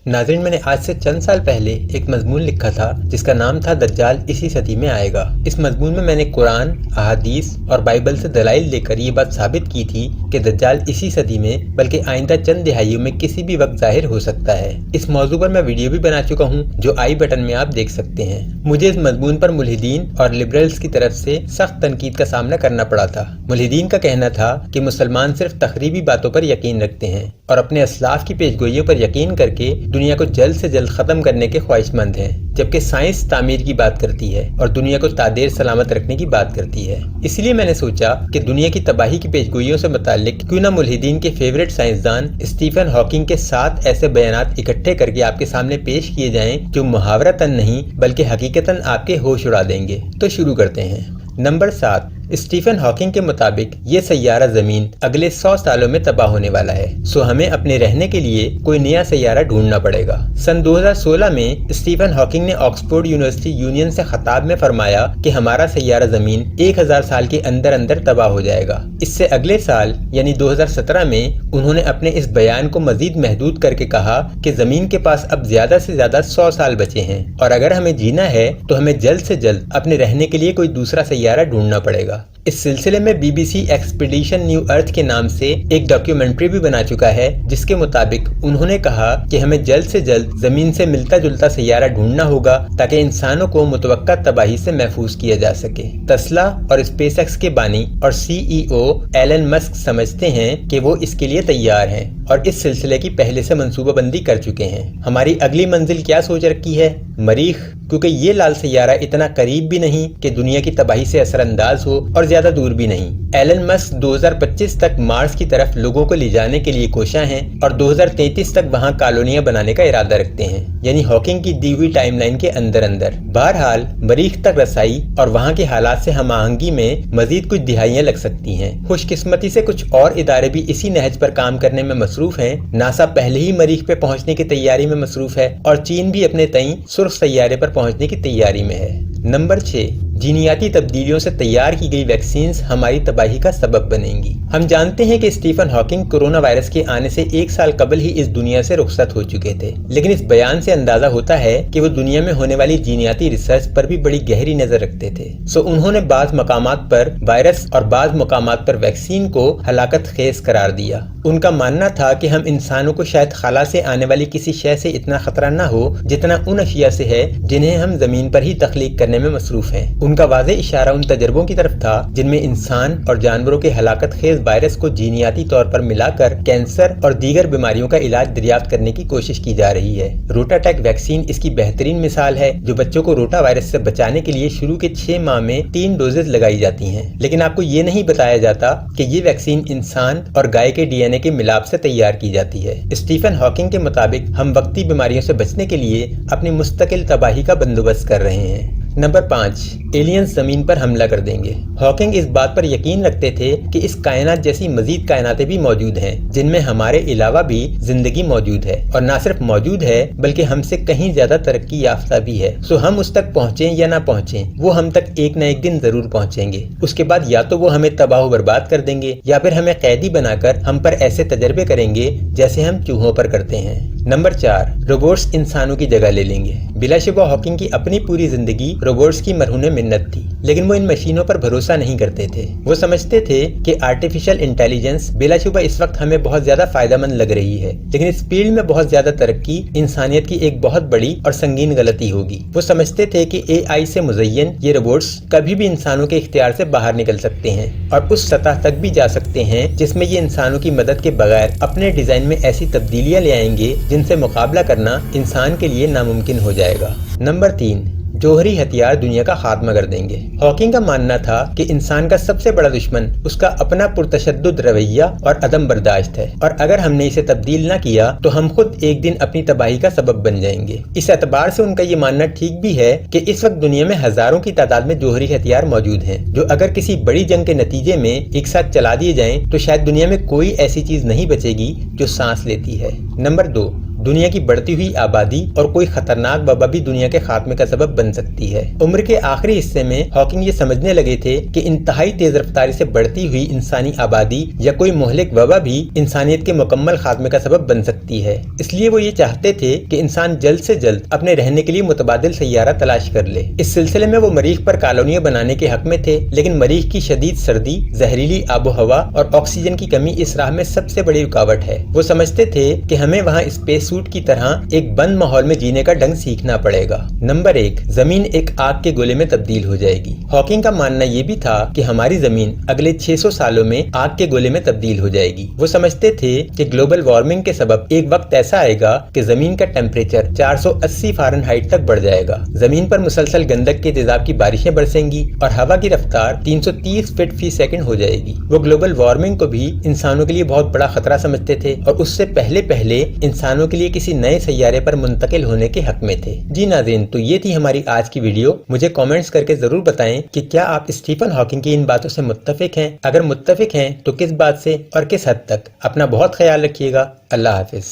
नाज़रीन, मैंने आज से चंद साल पहले एक मजमून लिखा था जिसका नाम था दज्जाल इसी सदी में आएगा। इस मजमून में मैंने कुरान, अहादीस और बाइबल से दलाइल लेकर ये बात साबित की थी कि दज्जाल इसी सदी में बल्कि आइंदा चंद दिहाइयों में किसी भी वक्त जाहिर हो सकता है। इस मौजू पर मैं वीडियो भी बना चुका हूँ जो आई बटन में आप देख सकते हैं। मुझे इस मजमून पर मुल्हिदीन और लिबरल्स की तरफ से सख्त तनकीद का सामना करना पड़ा था। मुल्हिदीन का कहना था कि मुसलमान सिर्फ तखरीबी बातों पर यकीन रखते हैं और अपने असलाफ की पेशगोइयों पर यकीन करके दुनिया को जल्द से जल्द खत्म करने के ख्वाहिशमंद हैं, जबकि साइंस तामीर की बात करती है और दुनिया को तादेर सलामत रखने की बात करती है। इसलिए मैंने सोचा कि दुनिया की तबाही की पेशगोइयों से मुताल्लिक क्यों ना मुल्हिदीन के फेवरेट साइंसदान स्टीफन हॉकिंग के 7 ऐसे बयानात इकट्ठे करके आपके सामने पेश किए जाएं जो मुहावरतन नहीं बल्कि हकीकतन आपके होश उड़ा देंगे। तो शुरू करते हैं। नंबर 7, स्टीफन हॉकिंग के मुताबिक ये सैयारा जमीन अगले 100 सालों में तबाह होने वाला है, सो हमें अपने रहने के लिए कोई नया सैयारा ढूंढना पड़ेगा। सन 2016 में स्टीफन हॉकिंग ने ऑक्सफोर्ड यूनिवर्सिटी यूनियन से खिताब में फरमाया कि हमारा सैयारा जमीन 1000 साल के अंदर अंदर तबाह हो जाएगा। इससे अगले साल यानी 2017 में उन्होंने अपने इस बयान को मजीद महदूद करके कहा कि जमीन के पास अब ज्यादा से ज्यादा 100 साल बचे हैं और अगर हमें जीना है तो हमें जल्द से जल्द अपने रहने के लिए कोई दूसरा सैयारा ढूंढना पड़ेगा। इस सिलसिले में BBC एक्सपीडिशन न्यू अर्थ के नाम से एक डॉक्यूमेंट्री भी बना चुका है, जिसके मुताबिक उन्होंने कहा कि हमें जल्द से जल्द जमीन से मिलता जुलता सैयारा ढूंढना होगा ताकि इंसानों को मुतवक्का तबाही से महफूज किया जा सके। टेस्ला और स्पेसएक्स के बानी और CEO एलन मस्क समझते हैं कि वो इसके लिए तैयार हैं और इस सिलसिले की पहले से मंसूबाबंदी कर चुके हैं। हमारी अगली मंजिल क्या सोच रखी है? मरीख, क्योंकि ये लाल सैयारा इतना करीब भी नहीं कि दुनिया की तबाही से असरअंदाज हो और ज्यादा दूर भी नहीं। एलन मस्क 2025 तक मार्स की तरफ लोगों को ले जाने के लिए कोशां हैं और 2033 तक वहां कॉलोनियां बनाने का इरादा रखते हैं, यानी हॉकिंग की दी हुई टाइमलाइन के अंदर अंदर। बहरहाल मरीख तक रसाई और वहां के हालात से हमआहंगी में मजीद कुछ दिहाइयां लग सकती हैं। खुशकिस्मती से कुछ और इदारे भी इसी नहज पर काम करने में मसरूफ हैं। नासा पहले ही मरीख पे पहुंचने की तैयारी में मसरूफ है और चीन भी अपने तई सुर्ख सैयारे पर पहुंचने की तैयारी में है। नंबर 6, जीनियाती तब्दीलियों से तैयार की गई वैक्सीन्स हमारी तबाही का सबब बनेंगी। हम जानते हैं कि स्टीफन हॉकिंग कोरोना वायरस के आने से 1 साल कबल ही इस दुनिया से रुखसत हो चुके थे, लेकिन इस बयान से अंदाजा होता है कि वो दुनिया में होने वाली जीनियाती रिसर्च पर भी बड़ी गहरी नजर रखते थे। सो उन्होंने बाज़ मकामात पर वायरस और बाज़ मकामात पर वैक्सीन को हलाकत खेज करार दिया। उनका मानना था कि हम इंसानों को शायद खला से आने वाली किसी शय से इतना खतरा न हो जितना उन अशिया से है जिन्हें हम जमीन पर ही तख्लीक करने में मसरूफ हैं। उनका वाज़ेह इशारा उन तजर्बों की तरफ था जिनमें इंसान और जानवरों के हलाकत खेज वायरस को जीनियाती तौर पर मिलाकर कैंसर और दीगर बीमारियों का इलाज दरियाफ्त करने की कोशिश की जा रही है। रोटाटैक वैक्सीन इसकी बेहतरीन मिसाल है, जो बच्चों को रोटा वायरस से बचाने के लिए शुरू के 6 माह में 3 डोजेज लगाई जाती हैं। लेकिन आपको ये नहीं बताया जाता कि ये वैक्सीन इंसान और गाय के DNA के मिलाप से तैयार की जाती है। स्टीफन हॉकिंग के मुताबिक हम वक्ती बीमारियों से बचने के लिए अपनी मुस्तकिल तबाही का बंदोबस्त कर रहे हैं। नंबर 5, एलियंस जमीन पर हमला कर देंगे। हॉकिंग इस बात पर यकीन रखते थे कि इस कायनात जैसी मजीद कायनातें भी मौजूद हैं जिनमें हमारे अलावा भी जिंदगी मौजूद है और न सिर्फ मौजूद है बल्कि हमसे कहीं ज्यादा तरक्की याफ्ता भी है। सो हम उस तक पहुँचे या ना पहुँचे, वो हम तक एक न एक दिन जरूर पहुँचेंगे। उसके बाद या तो वो हमें तबाह बर्बाद कर देंगे या फिर हमें कैदी बनाकर हम पर ऐसे तजर्बे करेंगे जैसे हम चूहों पर करते हैं। नंबर 4, रोबोट्स इंसानों की जगह ले लेंगे। बिलाशुबा हॉकिंग की अपनी पूरी जिंदगी रोबोट्स की मरहूने मिन्नत थी, लेकिन वो इन मशीनों पर भरोसा नहीं करते थे। वो समझते थे कि आर्टिफिशियल इंटेलिजेंस बिलाशुबा इस वक्त हमें बहुत ज्यादा फायदेमंद लग रही है, लेकिन इस फील्ड में बहुत ज्यादा तरक्की इंसानियत की एक बहुत बड़ी और संगीन गलती होगी। वो समझते थे कि AI से मुज़य्यन ये रोबोट्स कभी भी इंसानों के इख्तियार से बाहर निकल सकते हैं और उस सतह तक भी जा सकते हैं जिसमें ये इंसानों की मदद के बगैर अपने डिजाइन में ऐसी तब्दीलियां ले आएंगे जिनसे मुकाबला करना इंसान के लिए नामुमकिन हो जाएगा। नंबर 3, जौहरी हथियार दुनिया का खात्मा कर देंगे। हॉकिंग का मानना था कि इंसान का सबसे बड़ा दुश्मन उसका अपना पुरतशद्दुद रवैया और अदम बर्दाश्त है और अगर हमने इसे तब्दील न किया तो हम खुद एक दिन अपनी तबाही का सबब बन जाएंगे। इस एतबार से उनका ये मानना ठीक भी है कि इस वक्त दुनिया में हजारों की तादाद में जौहरी हथियार मौजूद हैं जो अगर किसी बड़ी जंग के नतीजे में एक साथ चला दिए जाएं तो शायद दुनिया में कोई ऐसी चीज नहीं बचेगी जो सांस लेती है। नंबर 2, दुनिया की बढ़ती हुई आबादी और कोई खतरनाक वबा भी दुनिया के खात्मे का सबब बन सकती है। उम्र के आखिरी हिस्से में हॉकिंग ये समझने लगे थे कि इंतहाई तेज रफ्तारी से बढ़ती हुई इंसानी आबादी या कोई मुहलिक वबा भी इंसानियत के मुकम्मल खात्मे का सबब बन सकती है। इसलिए वो ये चाहते थे कि इंसान जल्द से जल्द अपने रहने के लिए मुतबादिल सैयारा तलाश कर ले। इस सिलसिले में वो मरीख पर कॉलोनियां बनाने के हक में थे, लेकिन मरीख की शदीद सर्दी, जहरीली आबो हवा और ऑक्सीजन की कमी इस राह में सबसे बड़ी रुकावट है। वो समझते थे कि हमें वहाँ स्पेस सूट की तरह एक बंद माहौल में जीने का ढंग सीखना पड़ेगा। नंबर 1, जमीन एक आग के गोले में तब्दील हो जाएगी। हॉकिंग का मानना ये भी था कि हमारी जमीन अगले 600 सालों में आग के गोले में तब्दील हो जाएगी। वो समझते थे कि ग्लोबल वार्मिंग के सबब एक वक्त ऐसा आएगा कि जमीन का टेम्परेचर 480 फ़ारेनहाइट तक बढ़ जाएगा। जमीन पर मुसलसल गंधक के तेजाब की बारिशें बरसेंगी और हवा की रफ्तार 330 फीट फी सेकंड हो जाएगी। वो ग्लोबल वार्मिंग को भी इंसानों के लिए बहुत बड़ा खतरा समझते थे और उससे पहले इंसानों के लिए किसी नए सैयारे पर मुंतकिल होने के हक में थे। जी नाज़रीन, तो ये थी हमारी आज की वीडियो। मुझे कमेंट्स करके जरूर बताएं कि क्या आप स्टीफन हॉकिंग की इन बातों से मुत्तफिक हैं। अगर मुत्तफिक हैं तो किस बात से और किस हद तक। अपना बहुत ख्याल रखिएगा। अल्लाह हाफिज।